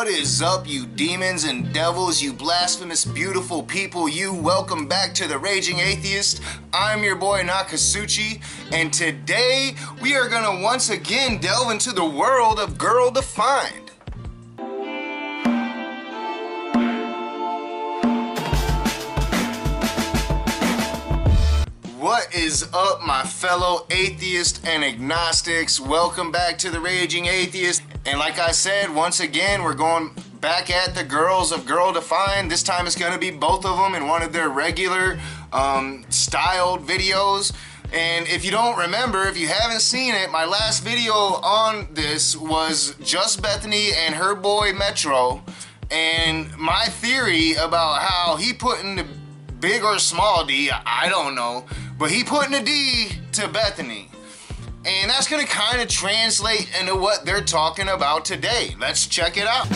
What is up, you demons and devils, you blasphemous, beautiful people? You welcome back to The Raging Atheist. I'm your boy Nakasuchi, and today we are gonna once again delve into the world of Girl Defined. What is up, my fellow atheists and agnostics? Welcome back to The Raging Atheist. And like I said, once again, we're going back at the girls of Girl Defined. This time it's going to be both of them in one of their regular styled videos. And if you don't remember, if you haven't seen it, my last video on this was just Bethany and her boy Metro. And my theory about how he put in the big or small D, I don't know, but he put in a D to Bethany. And that's gonna kind of translate into what they're talking about today. Let's check it out.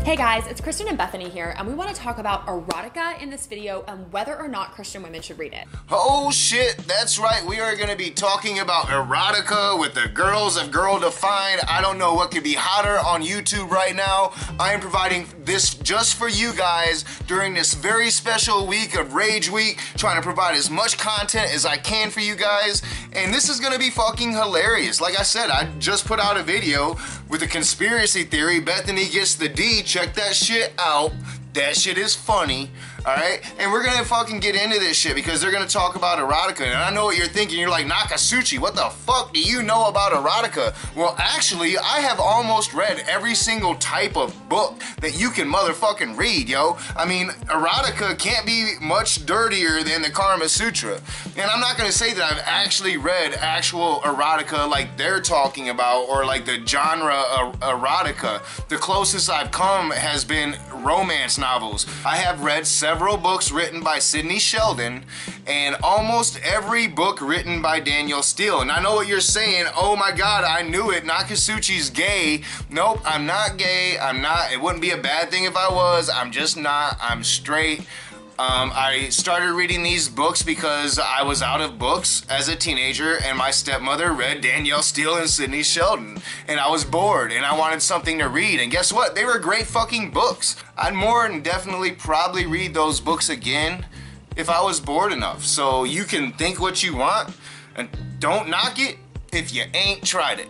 Hey guys, it's Kristen and Bethany here, and we want to talk about erotica in this video and whether or not Christian women should read it. Oh shit, that's right. We are going to be talking about erotica with the girls of Girl Defined. I don't know what could be hotter on YouTube right now. I am providing this just for you guys during this very special week of Rage Week, trying to provide as much content as I can for you guys. And this is going to be fucking hilarious. Like I said, I just put out a video with a conspiracy theory. Bethany gets the D. Check that shit out. That shit is funny, alright? And we're gonna fucking get into this shit because they're gonna talk about erotica. And I know what you're thinking. You're like, Nakasuchi, what the fuck do you know about erotica? Well, actually, I have almost read every single type of book that you can motherfucking read, yo. I mean, erotica can't be much dirtier than the Karma Sutra. And I'm not gonna say that I've actually read actual erotica like they're talking about, or like the genre erotica. The closest I've come has been romance novels. I have read several books written by Sidney Sheldon and almost every book written by Danielle Steele. And I know what you're saying. Oh my god, I knew it. Nakasuchi's gay. Nope, I'm not gay. I'm not. It wouldn't be a bad thing if I was. I'm just not. I'm straight. I started reading these books because I was out of books as a teenager, and my stepmother read Danielle Steele and Sidney Sheldon, and I was bored and I wanted something to read, and guess what? They were great fucking books. I'd more than definitely probably read those books again if I was bored enough. So you can think what you want, and don't knock it if you ain't tried it.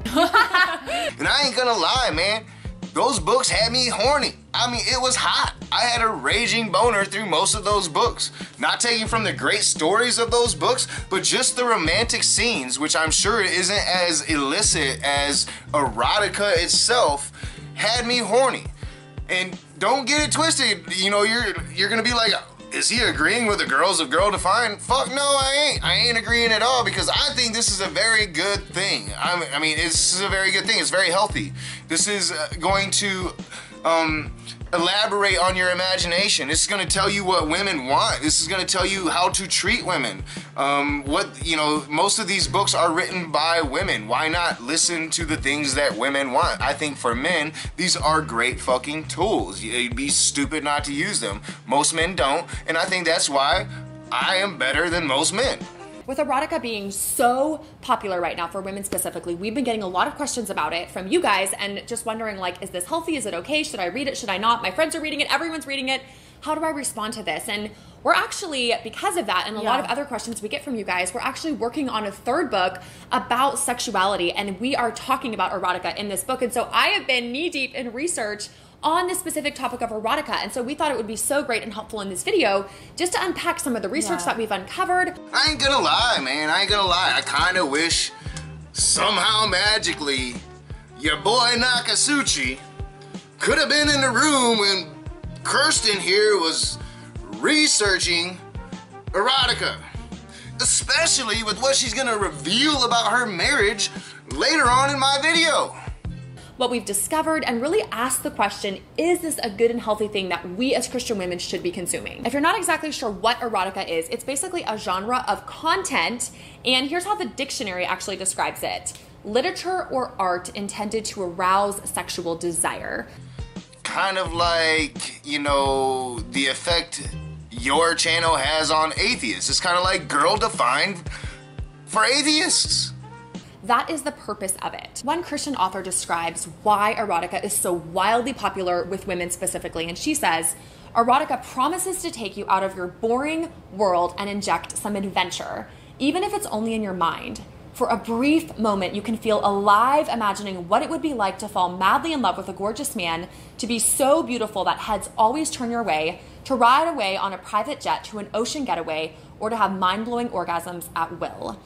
And I ain't gonna lie, man. Those books had me horny. I mean, it was hot. I had a raging boner through most of those books. Not taking from the great stories of those books, but just the romantic scenes, which I'm sure isn't as illicit as erotica itself, had me horny. And don't get it twisted. You know, you're gonna be like, is he agreeing with the girls of Girl Defined? Fuck no, I ain't. I ain't agreeing at all, because I think this is a very good thing. I mean, this is a very good thing. It's very healthy. This is going to elaborate on your imagination. This is going to tell you what women want. This is going to tell you how to treat women. Most of these books are written by women. Why not listen to the things that women want? I think for men, these are great fucking tools. You'd be stupid not to use them. Most men don't, and I think that's why I am better than most men. With erotica being so popular right now for women specifically, we've been getting a lot of questions about it from you guys and just wondering, like, is this healthy? Is it okay? Should I read it? Should I not? My friends are reading it. Everyone's reading it. How do I respond to this? And we're actually, because of that and a lot of other questions we get from you guys, we're actually working on a third book about sexuality, and we are talking about erotica in this book. And so I have been knee-deep in research on the specific topic of erotica, and so we thought it would be so great and helpful in this video just to unpack some of the research that we've uncovered. I ain't gonna lie, man. I ain't gonna lie. I kind of wish somehow magically your boy Nakasuchi could have been in the room when Kirsten here was researching erotica, especially with what she's gonna reveal about her marriage later on in my video. What we've discovered, and really asked the question, is this a good and healthy thing that we as Christian women should be consuming? If you're not exactly sure what erotica is, it's basically a genre of content, and here's how the dictionary actually describes it. Literature or art intended to arouse sexual desire. Kind of like, you know, the effect your channel has on atheists. It's kind of like Girl Defined for atheists. That is the purpose of it. One Christian author describes why erotica is so wildly popular with women specifically, and she says, erotica promises to take you out of your boring world and inject some adventure, even if it's only in your mind. For a brief moment, you can feel alive imagining what it would be like to fall madly in love with a gorgeous man, to be so beautiful that heads always turn your way, to ride away on a private jet to an ocean getaway, or to have mind-blowing orgasms at will.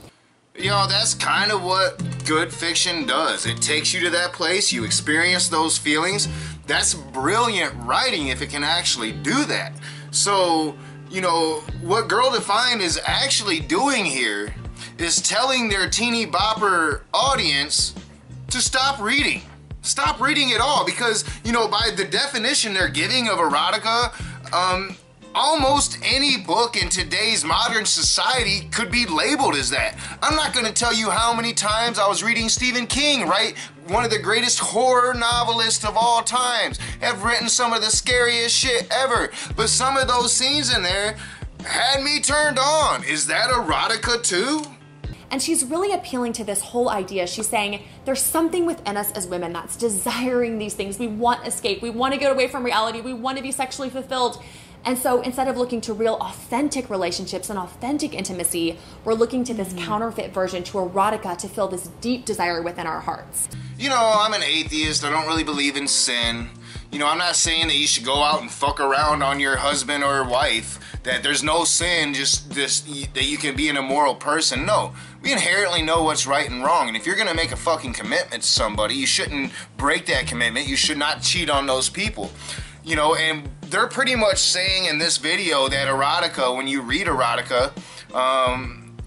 Yo, that's kind of what good fiction does. It takes you to that place, you experience those feelings. That's brilliant writing if it can actually do that. So, you know, what Girl Defined is actually doing here is telling their teeny bopper audience to stop reading. Stop reading it all, because, you know, by the definition they're giving of erotica, almost any book in today's modern society could be labeled as that. I'm not gonna tell you how many times I was reading Stephen King, right? One of the greatest horror novelists of all times. Have written some of the scariest shit ever. But some of those scenes in there had me turned on. Is that erotica too? And she's really appealing to this whole idea. She's saying there's something within us as women that's desiring these things. We want escape. We want to get away from reality. We want to be sexually fulfilled. And so instead of looking to real authentic relationships and authentic intimacy, we're looking to this counterfeit version to erotica to fill this deep desire within our hearts. You know, I'm an atheist. I don't really believe in sin. You know, I'm not saying that you should go out and fuck around on your husband or wife, that there's no sin, just this, that you can be an immoral person. No, we inherently know what's right and wrong. And if you're gonna make a fucking commitment to somebody, you shouldn't break that commitment. You should not cheat on those people. You know, and they're pretty much saying in this video that erotica, when you read erotica,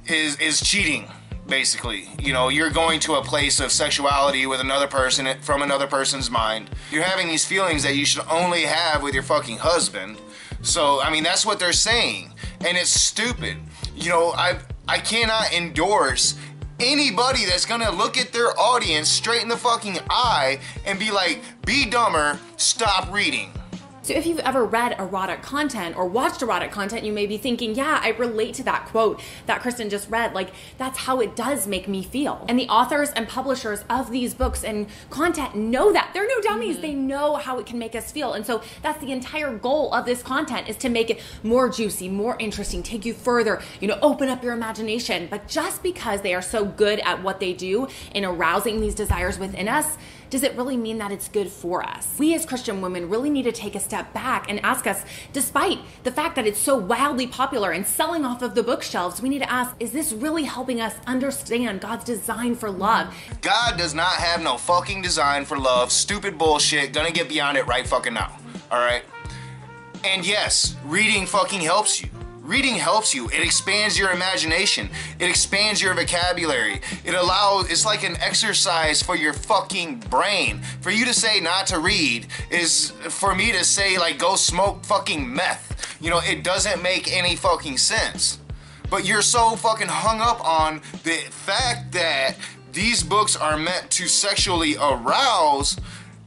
is cheating, basically. You know, you're going to a place of sexuality with another person from another person's mind. You're having these feelings that you should only have with your fucking husband. So, I mean, that's what they're saying. And it's stupid. You know, I cannot endorse anybody that's gonna look at their audience straight in the fucking eye and be like, be dumber, stop reading. So if you've ever read erotic content or watched erotic content, you may be thinking, yeah, I relate to that quote that Kristen just read. Like, that's how it does make me feel. And the authors and publishers of these books and content know that. They're no dummies. They know how it can make us feel. And so that's the entire goal of this content, is to make it more juicy, more interesting, take you further, you know, open up your imagination. But just because they are so good at what they do in arousing these desires within us, does it really mean that it's good for us? We as Christian women really need to take a step back and ask us, despite the fact that it's so wildly popular and selling off of the bookshelves, we need to ask, is this really helping us understand God's design for love? God does not have no fucking design for love. Stupid bullshit. Gonna get beyond it right fucking now. Alright? And yes, reading fucking helps you. Reading helps you. It expands your imagination. It expands your vocabulary. It's like an exercise for your fucking brain. For you to say not to read is for me to say, like, go smoke fucking meth. You know, it doesn't make any fucking sense. But you're so fucking hung up on the fact that these books are meant to sexually arouse,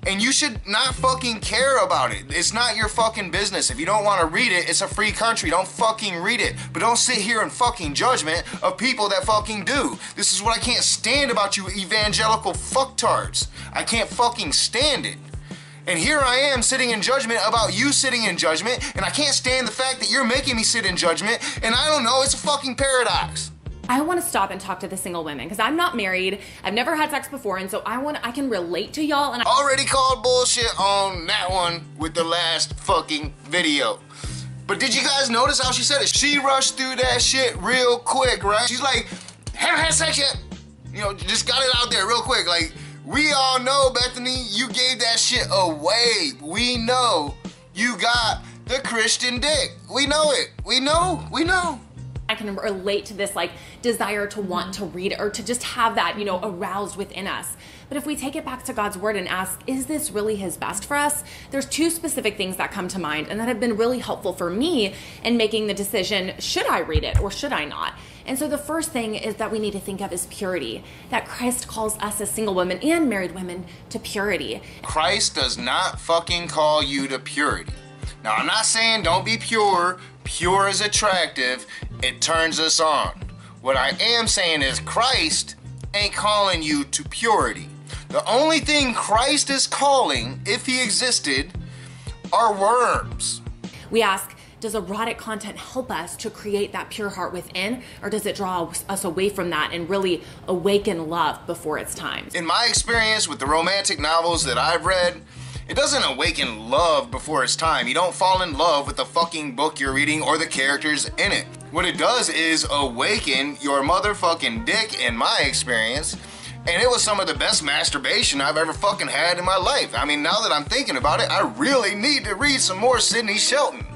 and you should not fucking care about it. It's not your fucking business. If you don't want to read it, it's a free country. Don't fucking read it. But don't sit here in fucking judgment of people that fucking do. This is what I can't stand about you evangelical fucktards. I can't fucking stand it. And here I am sitting in judgment about you sitting in judgment, and I can't stand the fact that you're making me sit in judgment, and I don't know, it's a fucking paradox. I want to stop and talk to the single women, because I'm not married, I've never had sex before, and so I can relate to y'all. And already called bullshit on that one with the last fucking video. But did you guys notice how she said it? She rushed through that shit real quick, right? She's like, haven't had sex yet. You know, just got it out there real quick. Like, we all know, Bethany, you gave that shit away. We know you got the Christian dick. We know it. We know. I can relate to this, like, desire to want to read it, or to just have that, you know, aroused within us. But if we take it back to God's word and ask, is this really his best for us? There's two specific things that come to mind and that have been really helpful for me in making the decision, should I read it or should I not? And so the first thing is that we need to think of is purity, that Christ calls us as single women and married women to purity. Christ does not fucking call you to purity. Now, I'm not saying don't be pure. Pure is attractive. It turns us on. What I am saying is Christ ain't calling you to purity. The only thing Christ is calling, if he existed, are worms. We ask, does erotic content help us to create that pure heart within, or does it draw us away from that and really awaken love before it's time? In my experience with the romantic novels that I've read, it doesn't awaken love before it's time. You don't fall in love with the fucking book you're reading or the characters in it. What it does is awaken your motherfucking dick, in my experience, and it was some of the best masturbation I've ever fucking had in my life. I mean, now that I'm thinking about it, I really need to read some more Sidney Shelton.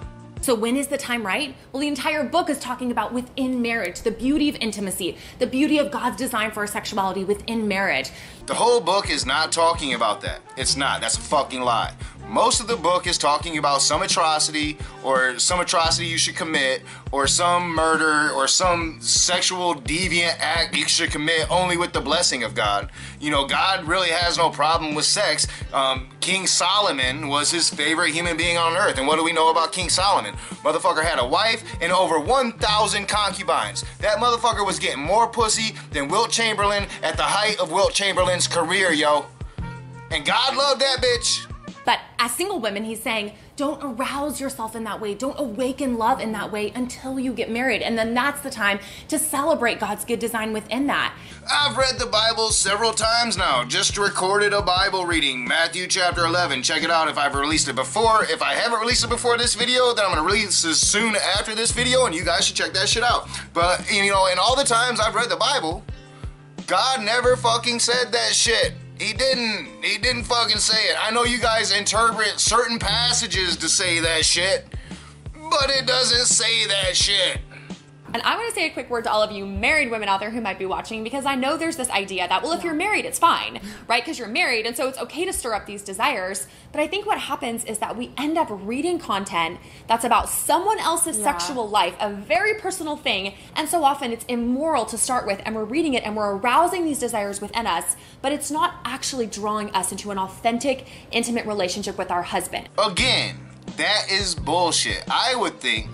So when is the time right? Well, the entire book is talking about within marriage, the beauty of intimacy, the beauty of God's design for our sexuality within marriage. The whole book is not talking about that. It's not. That's a fucking lie. Most of the book is talking about some atrocity you should commit, or some murder, or some sexual deviant act you should commit only with the blessing of God. You know, God really has no problem with sex. King Solomon was his favorite human being on earth. And what do we know about King Solomon? Motherfucker had a wife and over 1,000 concubines. That motherfucker was getting more pussy than Wilt Chamberlain at the height of Wilt Chamberlain's career, yo. And God loved that bitch. But as single women, he's saying, don't arouse yourself in that way. Don't awaken love in that way until you get married. And then that's the time to celebrate God's good design within that. I've read the Bible several times now. Just recorded a Bible reading, Matthew chapter 11. Check it out if I've released it before. If I haven't released it before this video, then I'm going to release it soon after this video, and you guys should check that shit out. But, you know, in all the times I've read the Bible, God never fucking said that shit. He didn't fucking say it. I know you guys interpret certain passages to say that shit, but it doesn't say that shit. And I want to say a quick word to all of you married women out there who might be watching, because I know there's this idea that, well, if you're married, it's fine, right? Because you're married, and so it's okay to stir up these desires. But I think what happens is that we end up reading content that's about someone else's sexual life, a very personal thing, and so often it's immoral to start with, and we're reading it and we're arousing these desires within us, but it's not actually drawing us into an authentic, intimate relationship with our husband. Again, that is bullshit. I would think,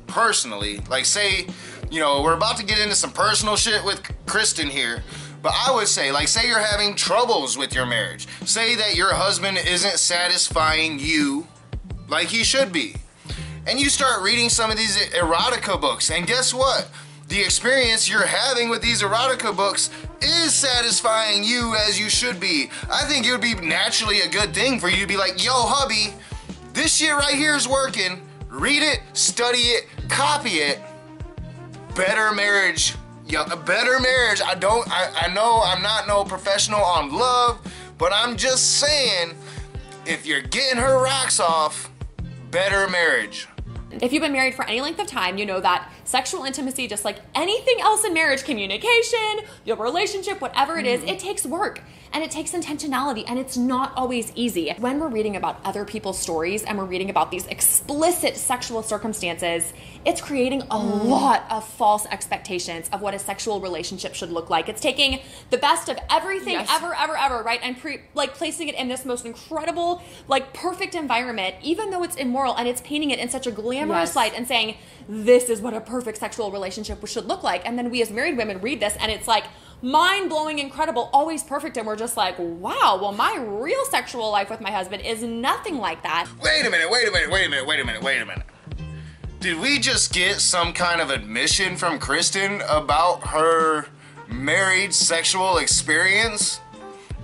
personally, like, say, you know, we're about to get into some personal shit with Kristen here, but I would say, like, say you're having troubles with your marriage. Say that your husband isn't satisfying you like he should be. And you start reading some of these erotica books, and guess what? The experience you're having with these erotica books is satisfying you as you should be. I think it would be naturally a good thing for you to be like, yo, hubby, this shit right here is working. Read it, study it, copy it. Better marriage. Yeah, a better marriage. I know I'm not no professional on love, but I'm just saying, if you're getting her rocks off, better marriage. If you've been married for any length of time, you know that sexual intimacy, just like anything else in marriage, communication, your relationship, whatever it is, it takes work and it takes intentionality, and it's not always easy. When we're reading about other people's stories and we're reading about these explicit sexual circumstances, it's creating a lot of false expectations of what a sexual relationship should look like. It's taking the best of everything ever, right? And placing it in this most incredible, like, perfect environment, even though it's immoral, and it's painting it in such a glamorous light and saying, this is what a perfect sexual relationship should look like. And then we as married women read this and it's like mind-blowing, incredible, always perfect, and we're just like, wow, well, my real sexual life with my husband is nothing like that. Wait a minute. Did we just get some kind of admission from Kristen about her married sexual experience?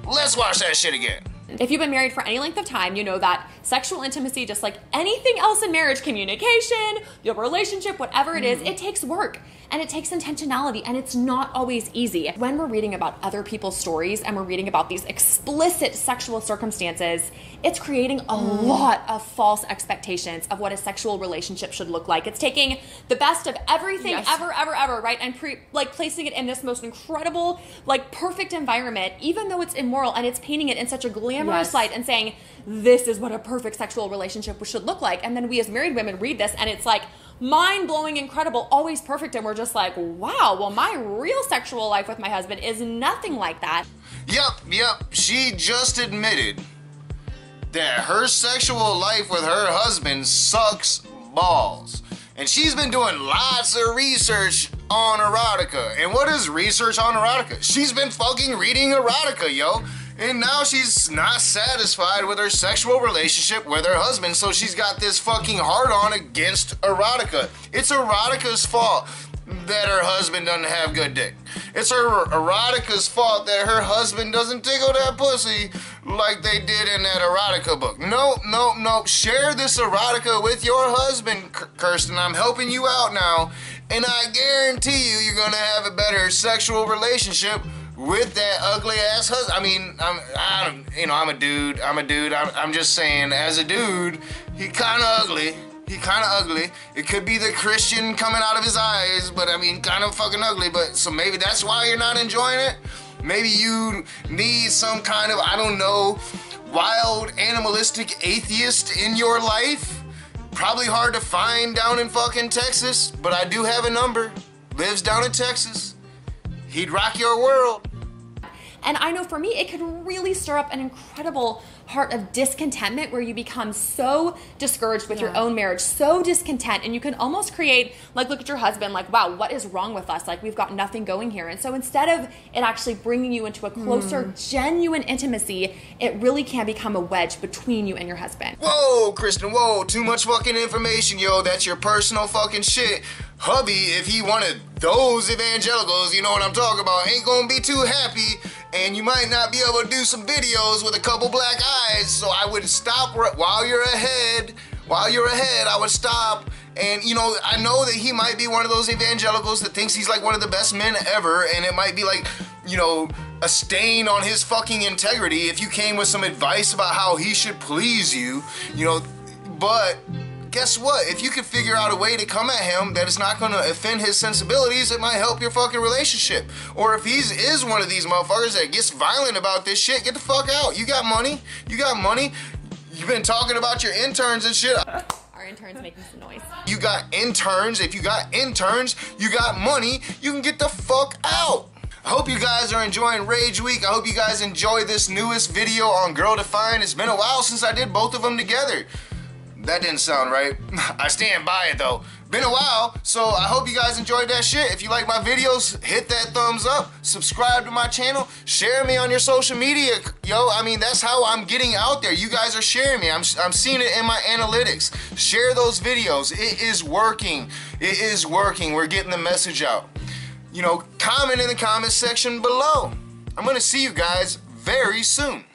Let's watch that shit again. If you've been married for any length of time, you know that sexual intimacy, just like anything else in marriage, communication, your relationship, whatever it is, it takes work and it takes intentionality, and it's not always easy. When we're reading about other people's stories and we're reading about these explicit sexual circumstances, it's creating a lot of false expectations of what a sexual relationship should look like. It's taking the best of everything ever, right? And placing it in this most incredible, like, perfect environment, even though it's immoral, and it's painting it in such a glamorous light and saying, this is what a perfect sexual relationship should look like. And then we as married women read this and it's like mind-blowing, incredible, always perfect, and we're just like, wow, well, my real sexual life with my husband is nothing like that. Yep. She just admitted that her sexual life with her husband sucks balls. And she's been doing lots of research on erotica. And what is research on erotica? She's been fucking reading erotica, yo. And now she's not satisfied with her sexual relationship with her husband, so she's got this fucking hard-on against erotica. It's erotica's fault that her husband doesn't have good dick. It's her erotica's fault that her husband doesn't tickle that pussy like they did in that erotica book. No. Share this erotica with your husband, Kirsten. I'm helping you out now, and I guarantee you, you're gonna have a better sexual relationship with that ugly ass husband. I mean, I'm a dude. I'm just saying, as a dude, he kind of ugly. It could be the Christian coming out of his eyes, but I mean, kind of fucking ugly. But so maybe that's why you're not enjoying it. Maybe you need some kind of, I don't know, wild animalistic atheist in your life. Probably hard to find down in fucking Texas, but I do have a number. Lives down in Texas. He'd rock your world. And I know for me, it could really stir up an incredible heart of discontentment where you become so discouraged with your own marriage, so discontent, and you can almost create, like, look at your husband, like, wow, what is wrong with us? Like, we've got nothing going here. And so instead of it actually bringing you into a closer, genuine intimacy, it really can become a wedge between you and your husband. Whoa, Kristen, whoa, too much fucking information, yo. That's your personal fucking shit. Hubby, if he wanted those evangelicals, you know what I'm talking about, ain't gonna be too happy, and you might not be able to do some videos with a couple black eyes, so I would stop while you're ahead, I would stop, and, you know, I know that he might be one of those evangelicals that thinks he's like one of the best men ever, and it might be like, you know, a stain on his fucking integrity if you came with some advice about how he should please you, you know, but guess what? If you can figure out a way to come at him that is not going to offend his sensibilities, it might help your fucking relationship. Or if he is one of these motherfuckers that gets violent about this shit, get the fuck out. You got money. You've been talking about your interns and shit. Our intern's making some noise. You got interns. If you got interns, you got money. You can get the fuck out. I hope you guys are enjoying Rage Week. I hope you guys enjoy this newest video on Girl Defined. It's been a while since I did both of them together. That didn't sound right. I stand by it though. Been a while, so I hope you guys enjoyed that shit. If you like my videos, hit that thumbs up, subscribe to my channel, share me on your social media. Yo, I mean, that's how I'm getting out there. You guys are sharing me. I'm seeing it in my analytics. Share those videos. It is working. It is working. We're getting the message out. You know, comment in the comment section below. I'm gonna see you guys very soon.